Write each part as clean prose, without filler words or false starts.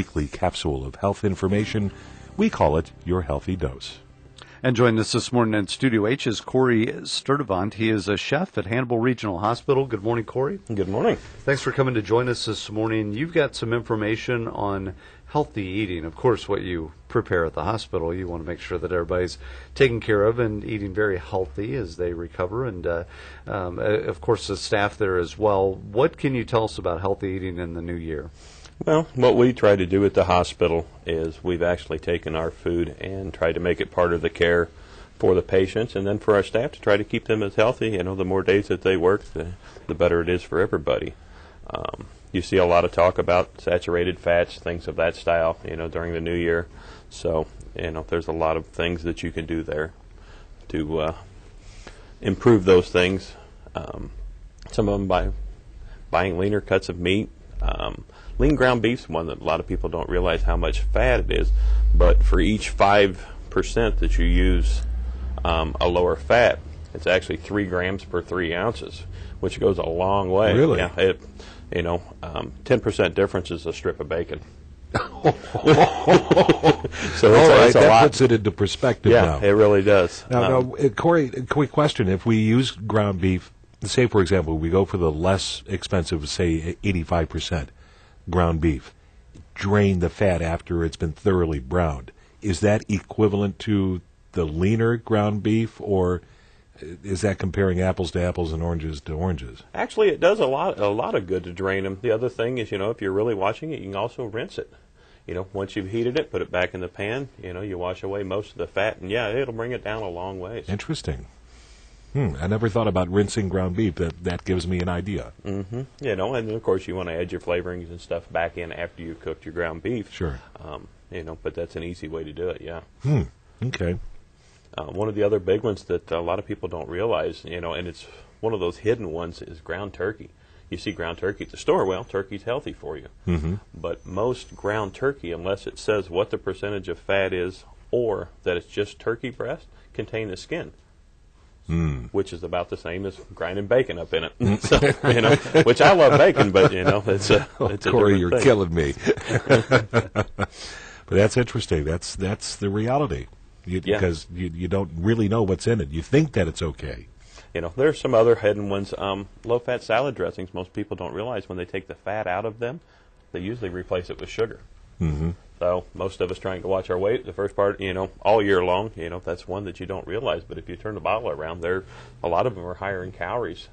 weekly capsule of health information. We call it Your Healthy Dose. And joining us this morning in Studio H is Corey Sturdivant. He is a chef at Hannibal Regional Hospital. Good morning, Corey. Good morning. Thanks for coming to join us this morning. You've got some information on healthy eating. Of course, what you prepare at the hospital, you want to make sure that everybody's taken care of and eating very healthy as they recover. And, of course, the staff there as well. What can you tell us about healthy eating in the new year? Well, what we try to do at the hospital is we've actually taken our food and tried to make it part of the care for the patients, and then for our staff to try to keep them as healthy. You know, the more days that they work, the better it is for everybody. You see a lot of talk about saturated fats, things of that style, you know, during the new year. So, you know, there's a lot of things that you can do there to improve those things. Some of them by buying leaner cuts of meat. Lean ground beef's one that a lot of people don't realize how much fat it is, but for each 5% that you use a lower fat, it's actually 3 grams per 3 ounces, which goes a long way. Really? Yeah, 10% difference is a strip of bacon. So it's a that lot. puts it into perspective Yeah, now. it really does. Now, Corey, a quick question. If we use ground beef, say, for example, we go for the less expensive, say, 85% ground beef, drain the fat after it's been thoroughly browned. Is that equivalent to the leaner ground beef, or is that comparing apples to apples and oranges to oranges? Actually, it does a lot of good to drain them. The other thing is, you know, if you're really watching it, you can also rinse it. You know, once you've heated it, put it back in the pan. You know, you wash away most of the fat, and yeah, it'll bring it down a long ways. Interesting. I never thought about rinsing ground beef. That gives me an idea. Mm-hmm. You know, and of course you want to add your flavorings and stuff back in after you've cooked your ground beef. Sure. You know, but that's an easy way to do it, yeah. Okay. One of the other big ones that a lot of people don't realize, you know, and it's one of those hidden ones, is ground turkey. You see ground turkey at the store, well, turkey's healthy for you. Mm-hmm. But most ground turkey, unless it says what the percentage of fat is or that it's just turkey breast, contain the skin. Which is about the same as grinding bacon up in it. So, you know, which I love bacon, but you know, it's a Corey, you're thing. killing me. But that's interesting. That's the reality, because you don't really know what's in it. You think that it's okay. You know, there's some other hidden ones. Low-fat salad dressings. Most people don't realize when they take the fat out of them, they usually replace it with sugar. Mm-hmm. So most of us trying to watch our weight the first part, you know, all year long, you know, that's one that you don't realize. But if you turn the bottle around, a lot of them are higher in calories.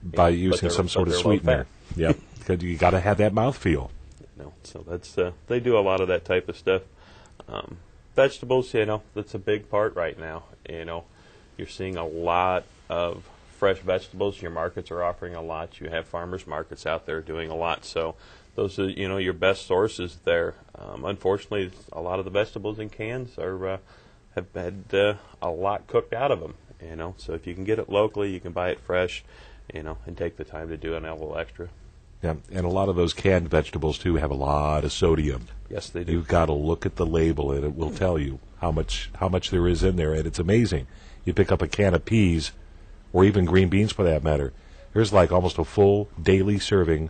By using some sort of sweetener. Yeah, because you got to have that mouthfeel. You know, so that's they do a lot of that type of stuff. Vegetables, you know, that's a big part right now. You know, you're seeing a lot of fresh vegetables. Your markets are offering a lot. You have farmers markets out there doing a lot. So those are, you know, your best sources there. Unfortunately, a lot of the vegetables in cans have had a lot cooked out of them. You know, so if you can get it locally, you can buy it fresh. You know, and take the time to do a little extra. Yeah, and a lot of those canned vegetables too have a lot of sodium. Yes, they do. You've got to look at the label, and it will tell you how much there is in there, and it's amazing. You pick up a can of peas, or even green beans for that matter. There's like almost a full daily serving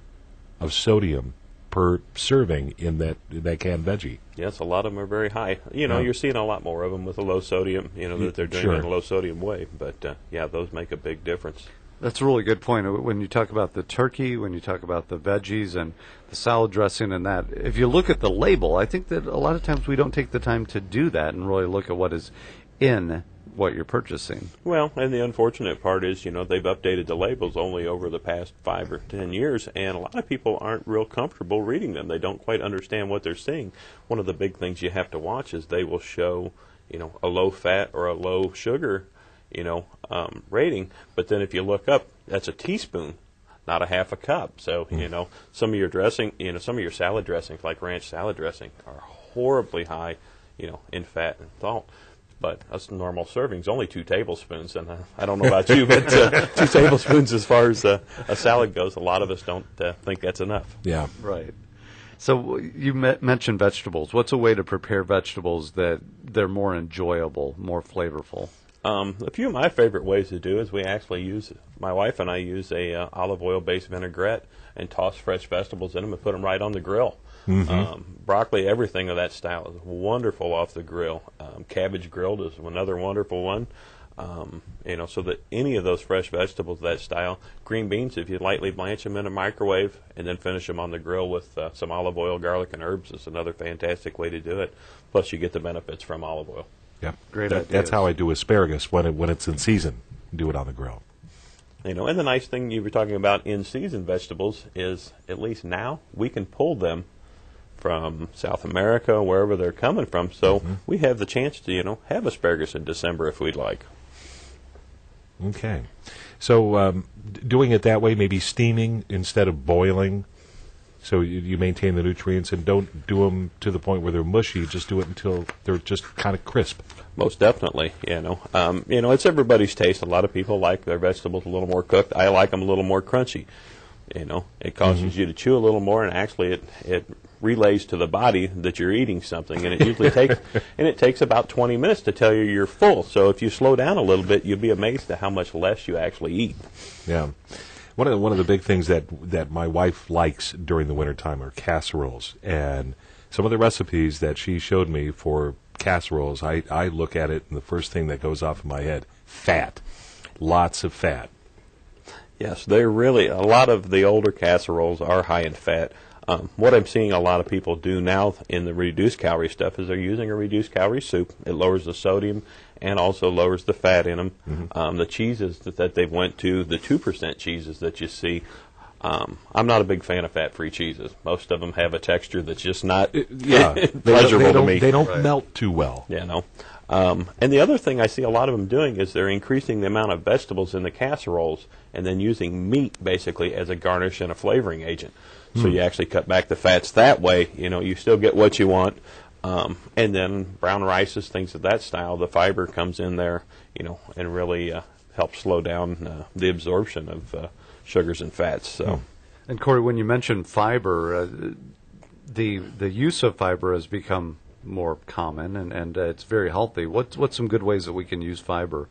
of sodium per serving in that canned veggie. Yes, a lot of them are very high. You know, you're seeing a lot more of them with a low sodium, you know, that they're doing it in a low sodium way. But, yeah, those make a big difference. That's a really good point. When you talk about the turkey, when you talk about the veggies and the salad dressing and that, if you look at the label, I think that a lot of times we don't take the time to do that and really look at what is in what you're purchasing. Well, and the unfortunate part is, you know, they've updated the labels only over the past 5 or 10 years, and a lot of people aren't real comfortable reading them. They don't quite understand what they're seeing. One of the big things you have to watch is they will show, you know, a low fat or a low sugar, you know, rating, but then if you look up, that's a teaspoon, not a half a cup. So, you know, some of your dressing, you know, some of your salad dressings, like ranch salad dressing, are horribly high, you know, in fat and salt. But a normal serving is only 2 tablespoons, and I don't know about you, but 2 tablespoons as far as a salad goes, a lot of us don't think that's enough. Yeah. Right. So you mentioned vegetables. What's a way to prepare vegetables that they're more enjoyable, more flavorful? A few of my favorite ways to do is my wife and I use a olive oil-based vinaigrette and toss fresh vegetables in them and put them right on the grill. Broccoli, everything of that style is wonderful off the grill. Cabbage grilled is another wonderful one. So that any of those fresh vegetables of that style. Green beans, if you lightly blanch them in a microwave and then finish them on the grill with some olive oil, garlic, and herbs is another fantastic way to do it. Plus, you get the benefits from olive oil. Yeah, Great That's how I do asparagus when it's in season. Do it on the grill. And the nice thing you were talking about in season vegetables is at least now we can pull them from South America, wherever they're coming from. So we have the chance to have asparagus in December if we'd like. Okay, so doing it that way, maybe steaming instead of boiling, so you maintain the nutrients, and don't do them to the point where they're mushy. Just do it until they're just kind of crisp. Most definitely, it's everybody's taste. A lot of people like their vegetables a little more cooked. I like them a little more crunchy. It causes you to chew a little more, and actually it relays to the body that you're eating something, and it usually takes about 20 minutes to tell you you're full. So if you slow down a little bit, you'll be amazed at how much less you actually eat. Yeah. One of the big things that my wife likes during the wintertime are casseroles, and some of the recipes that she showed me for casseroles, I look at it and the first thing that goes off in my head, fat. Lots of fat. Yes, a lot of the older casseroles are high in fat. What I'm seeing a lot of people do now in the reduced calorie stuff is they're using a reduced calorie soup. It lowers the sodium and also lowers the fat in them. The cheeses that they've went to, the 2% cheeses that you see, I'm not a big fan of fat-free cheeses. Most of them have a texture that's just not pleasurable to me. They don't melt too well. Yeah, no. And the other thing I see a lot of them doing is they're increasing the amount of vegetables in the casseroles and then using meat basically as a garnish and a flavoring agent. So you actually cut back the fats that way. You still get what you want. And then brown rices, things of that style, the fiber comes in there, and really helps slow down the absorption of sugars and fats. So. And Corey, when you mentioned fiber, the use of fiber has become more common, and it's very healthy. What's some good ways that we can use fiber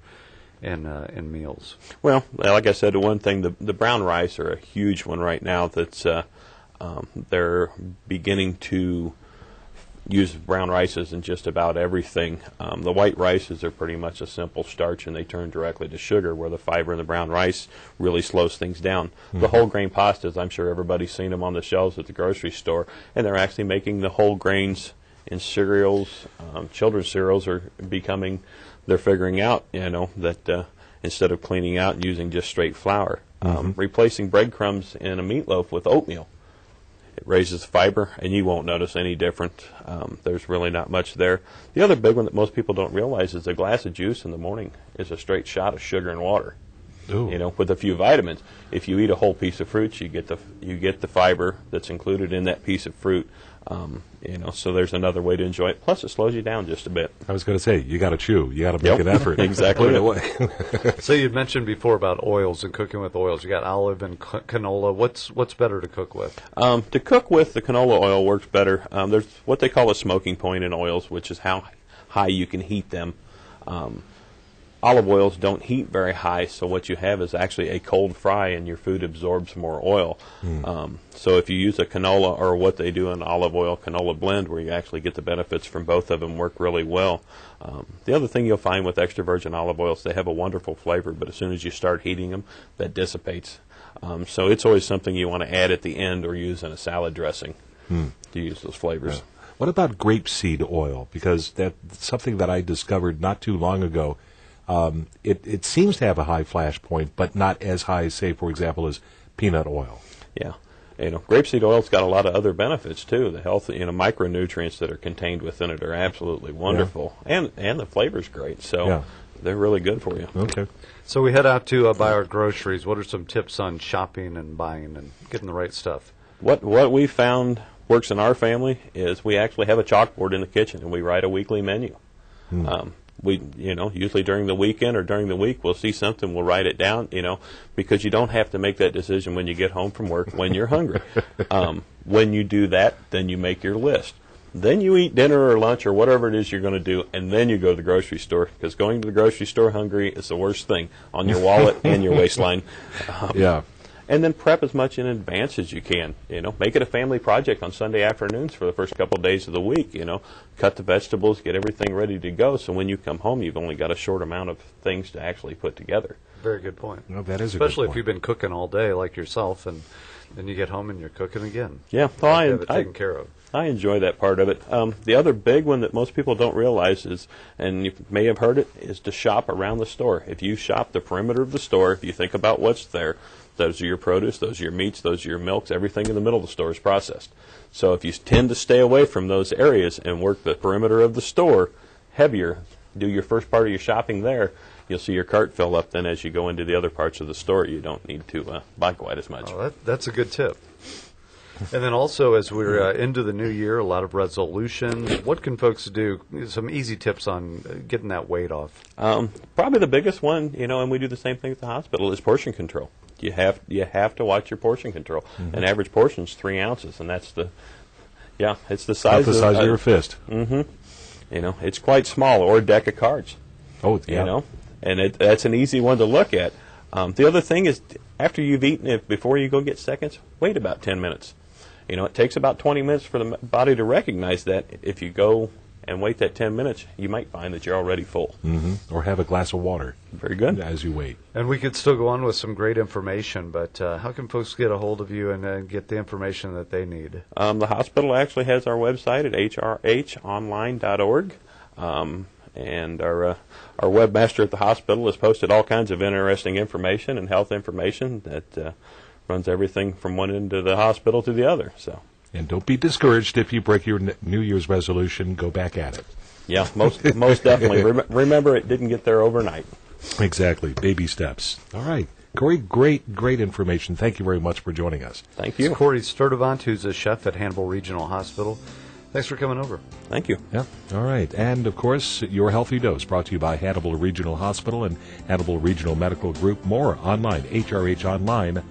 in meals? Well, like I said, the one thing, the brown rice are a huge one right now. That's they're beginning to use brown rices in just about everything. The white rices are pretty much a simple starch, and they turn directly to sugar, where the fiber in the brown rice really slows things down. The whole grain pastas, I'm sure everybody's seen them on the shelves at the grocery store, and they're actually making the whole grains in cereals. Children's cereals are they're figuring out, that instead of cleaning out and using just straight flour, replacing breadcrumbs in a meatloaf with oatmeal. It raises fiber, and you won't notice any different. There's really not much there. The other big one that most people don't realize is a glass of juice in the morning is a straight shot of sugar and water. Ooh. With a few vitamins. If you eat a whole piece of fruit, you get the fiber that's included in that piece of fruit. So there's another way to enjoy it. Plus, it slows you down just a bit. I was going to say, you got to chew. You got to make an effort. Exactly. Put it away. So you mentioned before about oils and cooking with oils. You got olive and canola. What's better to cook with? To cook with, the canola oil works better. There's what they call a smoking point in oils, which is how high you can heat them. Olive oils don't heat very high, so what you have is actually a cold fry, and your food absorbs more oil. So if you use a canola, or what they do in olive oil canola blend, where you actually get the benefits from both of them, work really well. The other thing you'll find with extra virgin olive oils, they have a wonderful flavor, but as soon as you start heating them, that dissipates. So it's always something you want to add at the end or use in a salad dressing to use those flavors. Yeah. What about grapeseed oil? Because that's something that I discovered not too long ago. It seems to have a high flash point, but not as high, say, for example, as peanut oil. Yeah. Grapeseed oil's got a lot of other benefits, too. The health, micronutrients that are contained within it are absolutely wonderful. Yeah. And the flavor's great. So they're really good for you. Okay. So we head out to buy our groceries. What are some tips on shopping and buying and getting the right stuff? What we found works in our family is we actually have a chalkboard in the kitchen, and we write a weekly menu. We, usually during the weekend or during the week, we'll see something, we'll write it down, because you don't have to make that decision when you get home from work when you're hungry. When you do that, then you make your list. Then you eat dinner or lunch or whatever it is you're going to do, and then you go to the grocery store, because going to the grocery store hungry is the worst thing on your wallet and your waistline. Yeah. And then prep as much in advance as you can. Make it a family project on Sunday afternoons for the first couple of days of the week. Cut the vegetables, get everything ready to go. So when you come home, you've only got a short amount of things to actually put together. Very good point. No, that is a Especially good if point. you've been cooking all day like yourself, and then you get home and you're cooking again. Yeah, You have it taken care of. I enjoy that part of it. The other big one that most people don't realize is, and you may have heard it, is to shop around the store. If you shop the perimeter of the store, if you think about what's there, those are your produce, those are your meats, those are your milks, everything in the middle of the store is processed. So if you tend to stay away from those areas and work the perimeter of the store heavier, do your first part of your shopping there, you'll see your cart fill up. Then as you go into the other parts of the store, you don't need to buy quite as much. Oh, that's a good tip. And then also, as we're into the new year, a lot of resolutions. What can folks do? Some easy tips on getting that weight off. Probably the biggest one, and we do the same thing at the hospital, is portion control. You have to watch your portion control. Mm-hmm. An average portion is 3 ounces, and it's the size About the size of your fist. Mm-hmm. It's quite small, or a deck of cards. Oh, yeah. And that's an easy one to look at. The other thing is, after you've eaten it, before you go get seconds, wait about 10 minutes. It takes about 20 minutes for the body to recognize that. If you go and wait that 10 minutes, you might find that you're already full. Mm-hmm. Or have a glass of water. Very good. As you wait. And we could still go on with some great information, but how can folks get a hold of you and get the information that they need? The hospital actually has our website at hrhonline.org. And our webmaster at the hospital has posted all kinds of interesting information and health information that runs everything from one end of the hospital to the other. So. And don't be discouraged if you break your New Year's resolution. Go back at it. Yeah, most definitely. Remember, it didn't get there overnight. Exactly. Baby steps. All right. Corey, great information. Thank you very much for joining us. Thank you. It's Corey Sturdivant, who's a chef at Hannibal Regional Hospital. Thanks for coming over. Thank you. Yeah. All right. And, of course, Your Healthy Dose, brought to you by Hannibal Regional Hospital and Hannibal Regional Medical Group. More online, hrhonline.org.